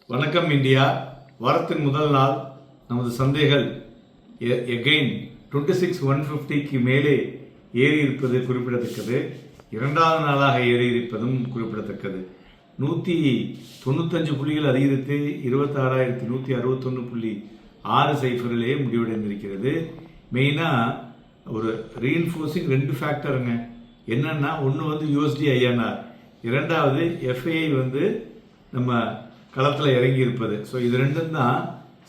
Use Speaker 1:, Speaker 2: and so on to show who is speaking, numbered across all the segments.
Speaker 1: வணக்கம் இந்தியா. வாரத்தின் முதல் நாள் நமது சந்தைகள் எகைன் 26,150க்கு மேலே ஏறி இருப்பது குறிப்பிடத்தக்கது. இரண்டாவது நாளாக ஏறி இருப்பதும் குறிப்பிடத்தக்கது. 195 புள்ளிகள் அதிகரித்து 26,161.60 முடிவடைந்திருக்கிறது. மெயினாக ஒரு ரீஇன்ஃபோர்ஸிங் 2 ஃபேக்டருங்க. என்னன்னா, ஒன்று வந்து USD INR, இரண்டாவது FAI நம்ம களத்தில் இறங்கி இருப்பது. ஸோ இது ரெண்டும் தான்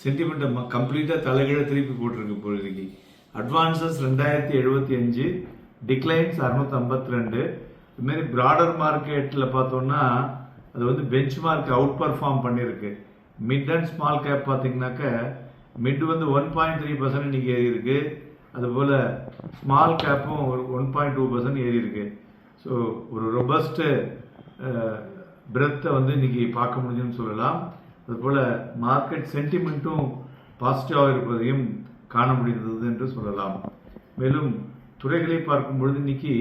Speaker 1: சென்டிமெண்ட்டை கம்ப்ளீட்டாக தலைகீழ திருப்பி போட்டிருக்கு. பொழுதுக்கு அட்வான்சஸ் 2075, டிக்ளைன்ஸ் 652. இதுமாரி ப்ராடர் மார்க்கெட்டில் பார்த்தோன்னா அது பெஞ்ச் மார்க் அவுட் பர்ஃபார்ம் பண்ணியிருக்கு. மிட் அண்ட் ஸ்மால் கேப் பார்த்தீங்கன்னாக்க மிட் 1.3% இன்னைக்கு ஏறி இருக்கு. அதுபோல் ஸ்மால் கேப்பும் ஒரு 1.2% ஏறி இருக்கு. ஸோ ஒரு ரொபஸ்ட் பிரெத்தை இன்னைக்கு பார்க்க முடியும்னு சொல்லலாம். அதுபோல் மார்க்கெட் சென்டிமெண்ட்டும் பாசிட்டிவாக இருப்பதையும் காண முடிந்தது என்று சொல்லலாம். மேலும் துறைகளை பார்க்கும் பொழுது இன்னைக்கு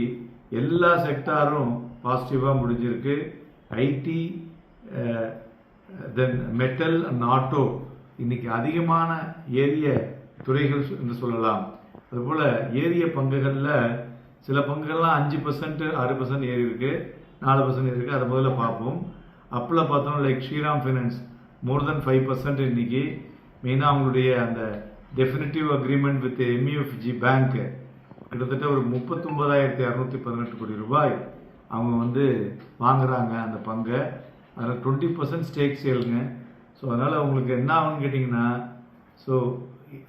Speaker 1: எல்லா செக்டாரும் பாசிட்டிவாக முடிஞ்சிருக்கு. IT, then metal and auto இன்னைக்கு அதிகமான ஏறிய துறைகள் என்று சொல்லலாம். அதுபோல் ஏறிய பங்குகளில் சில பங்குகள்லாம் 5%, 6% ஏறி இருக்கு, 4% இருக்கு. அதை முதல்ல பார்ப்போம். அப்பில் பார்த்தோம், லைக் ஸ்ரீராம் ஃபைனான்ஸ் மோர் தென் 5% இன்னைக்கு. மெயினாக அவங்களுடைய அந்த definitive agreement with MUFG bank கிட்டத்தட்ட ஒரு 39,618 கோடி ரூபாய் அவங்க வாங்குறாங்க அந்த பங்கை. அதில் 20% ஸ்டேக் சேலுங்க. ஸோ அதனால் உங்களுக்கு என்ன ஆகும்னு கேட்டிங்கன்னா, ஸோ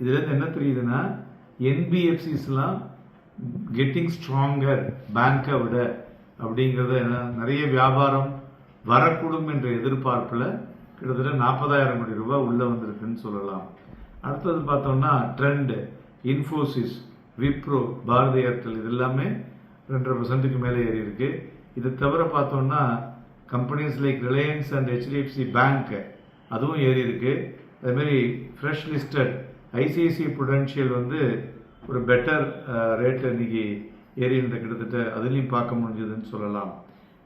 Speaker 1: இதுலேருந்து என்ன தெரியுதுன்னா, NBFCஸ்லாம் கெட்டிங் ஸ்ட்ராங்கர் பேங்கை விட அப்படிங்கிறத நிறைய வியாபாரம் வரக்கூடும் என்ற எதிர்பார்ப்பில் கிட்டத்தட்ட 40,000 கோடி ரூபாய் உள்ளே வந்திருக்குன்னு சொல்லலாம். அடுத்தது பார்த்தோம்னா ட்ரெண்ட், இன்ஃபோசிஸ், விப்ரோ, பாரதி ஏர்டெல் இது எல்லாமே 2.5%க்கு மேலே ஏறி இருக்கு. இது தவிர பார்த்தோம்னா companies like Reliance and HDFC bank அதுவும் ஏறி இருக்கு. அதேமாரி ஃப்ரெஷ் லிஸ்டட் ICICI ப்ருடென்ஷியல் ஒரு பெட்டர் ரேட்டில் இன்னைக்கு ஏறி இருந்த கிட்டத்தட்ட அதுலேயும் பார்க்க முடிஞ்சதுன்னு சொல்லலாம்.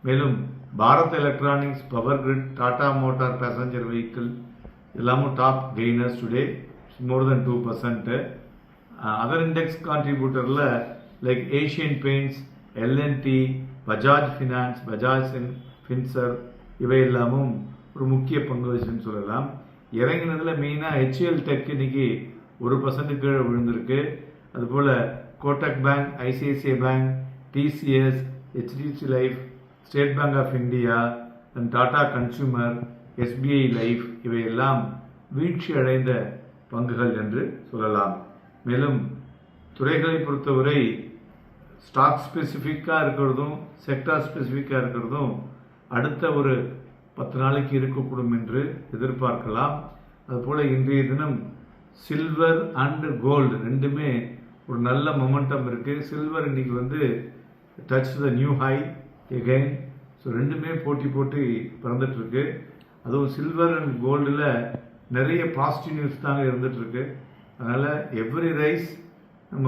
Speaker 1: மேலும் Bharat electronics, power grid, Tata motor passenger vehicle எல்லாமும் top gainers today, more than 2%. Other index கான்ட்ரிபியூட்டரில் like Asian paints, L&T, Bajaj finance, Bajaj Finserv இவை எல்லாமும் ஒரு முக்கிய பங்கு வச்சுன்னு சொல்லலாம். இறங்கினதில் மெயினாக HCL டெக் இன்னைக்கு 1% கீழே விழுந்திருக்கு. அதுபோல் Kotak bank, ICICI bank, TCS, HDFC life, State Bank of India and Tata consumer, SBI life இவையெல்லாம் வீழ்ச்சி அடைந்த பங்குகள் என்று சொல்லலாம். மேலும் துறைகளை பொறுத்தவரை ஸ்டாக் ஸ்பெசிஃபிக்காக இருக்கிறதும் செக்டார் ஸ்பெசிஃபிக்காக இருக்கிறதும் அடுத்த ஒரு 10 நாளைக்கு இருக்கக்கூடும் என்று எதிர்பார்க்கலாம். அதுபோல் இன்றைய தினம் சில்வர் அண்ட் கோல்டு ரெண்டுமே ஒரு நல்ல மொமெண்டம் இருக்குது. சில்வர் இன்னைக்கு touch the new high again. So ரெண்டுமே போட்டி பறந்துட்டுருக்கு. அதுவும் சில்வர் அண்ட் கோல்டில் நிறைய பாசிட்டிவ் நியூஸ் தாங்க இருந்துகிட்ருக்கு. அதனால் எவ்ரி ரைஸ் நம்ம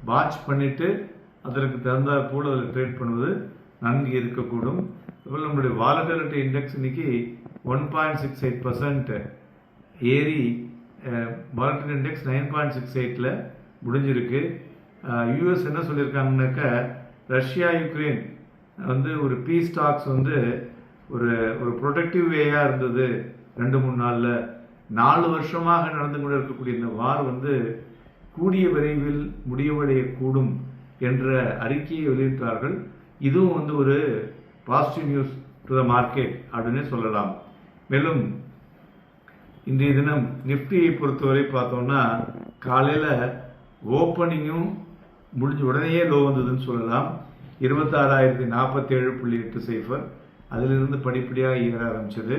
Speaker 1: வாட்ச் பண்ணிவிட்டு அதற்கு தகுந்தாற் போல் அதில் ட்ரேட் பண்ணுவது நன்கு இருக்கக்கூடும். அதுபோல் நம்மளுடைய வாலட்டிலிட்டி இண்டெக்ஸ் இன்னைக்கு 1.68% ஏறி வாலட்டிலிட்டி இண்டெக்ஸ் 9.68ல் முடிஞ்சிருக்கு. US என்ன சொல்லியிருக்காங்கன்னாக்க, ரஷ்யா யுக்ரைன் ஒரு பீஸ் டாக்ஸ் ஒரு ப்ரொடக்டிவ் வேயாக இருந்தது 2-3 நாளில். 4 வருஷமாக நடந்து கொண்டு இருக்கக்கூடிய இந்த வார் கூடிய விரைவில் முடிவடையக்கூடும் என்ற அறிக்கையை வெளியிட்டார்கள். இதுவும் ஒரு positive news to the market அப்படின்னு சொல்லலாம். மேலும் இன்றைய தினம் நிஃப்டியை பொறுத்தவரை பார்த்தோம்னா காலையில் ஓப்பனிங்கும் முடிஞ்ச உடனேயே லோ வந்ததுன்னு சொல்லலாம். 26,047.80 அதிலிருந்து படிப்படியாக ஏற ஆரம்பிச்சது.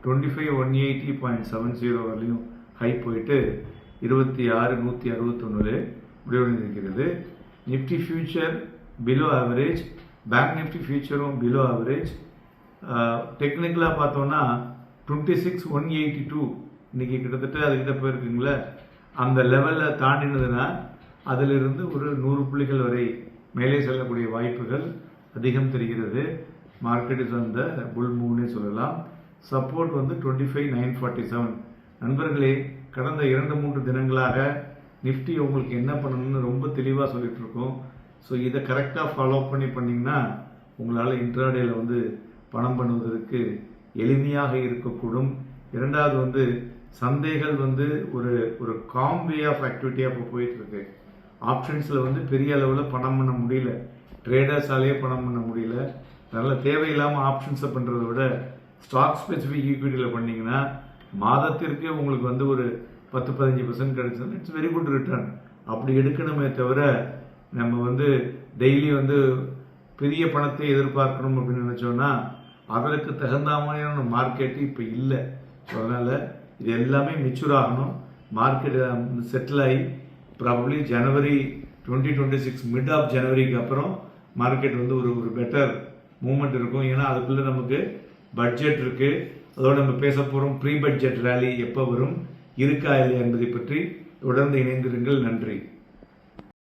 Speaker 1: 25,180.70 வரலையும் ஹை போயிட்டு 26,161 முடிவடைந்திருக்கிறது. Nifty future below average, bank Nifty ஃபியூச்சரும் பிலோ ஆவரேஜ். டெக்னிக்கலாக பார்த்தோன்னா 26,182 இன்னைக்கு கிட்டத்தட்ட அதுக்கிட்ட போயிருக்குங்களே. அந்த லெவலில் தாண்டினதுன்னா அதிலிருந்து ஒரு 100 புள்ளிகள் வரை மேலே செல்லக்கூடிய வாய்ப்புகள் அதிகம் தெரிகிறது. மார்க்கெட் இஸ் ஆன் த புல் மூவ்னே சொல்லலாம். சப்போர்ட் வந்து 25,947. நண்பர்களே, கடந்த 2-3 தினங்களாக நிஃப்டி உங்களுக்கு என்ன பண்ணணும்னு ரொம்ப தெளிவாக சொல்லிட்டு இருக்கோம். ஸோ இதை கரெக்டாக ஃபாலோ பண்ணிங்கன்னா உங்களால் இன்ட்ராடேல வந்து பணம் பண்ணுவதற்கு எளிமையாக இருக்கக்கூடும். இரண்டாவது வந்து சந்தைகள் வந்து ஒரு ஒரு காம் வே ஆஃப் ஆக்டிவிட்டியாக இப்போ போயிட்டுருக்கு. ஆப்ஷன்ஸில் வந்து பெரிய அளவில் பணம் பண்ண முடியல, ட்ரேடர்ஸாலேயே பணம் பண்ண முடியல. அதனால் தேவையில்லாமல் ஆப்ஷன்ஸை பண்ணுறத விட ஸ்டாக் ஸ்பெசிஃபிக் ஈக்விட்டியில் பண்ணிங்கன்னா மாதத்திற்கு உங்களுக்கு வந்து ஒரு 10-15% கிடைச்சதுன்னா இட்ஸ் வெரி குட் ரிட்டர்ன். அப்படி எடுக்கணுமே தவிர நம்ம வந்து டெய்லி வந்து பெரிய பணத்தை எதிர்பார்க்கணும் அப்படின்னு நினச்சோன்னா அதற்கு தகுந்த மாதிரியான மார்க்கெட்டு இப்போ இல்லை. ஸோ அதனால் இது எல்லாமே மெச்சூர் ஆகணும். மார்க்கெட் செட்டில் ஆகி ப்ராபப்ளி ஜனவரி 2026 மிட் ஆஃப் ஜனவரிக்கு அப்புறம் மார்க்கெட் வந்து ஒரு பெட்டர் மூமெண்ட் இருக்கும். ஏன்னா அதுக்குள்ளே நமக்கு பட்ஜெட் இருக்குது. அதோடு நம்ம பேச போகிறோம் ப்ரீ பட்ஜெட் ரேலி எப்போ வரும், இருக்கா இல்லையா என்பதை பற்றி தொடர்ந்து இணைந்திருங்கள். நன்றி.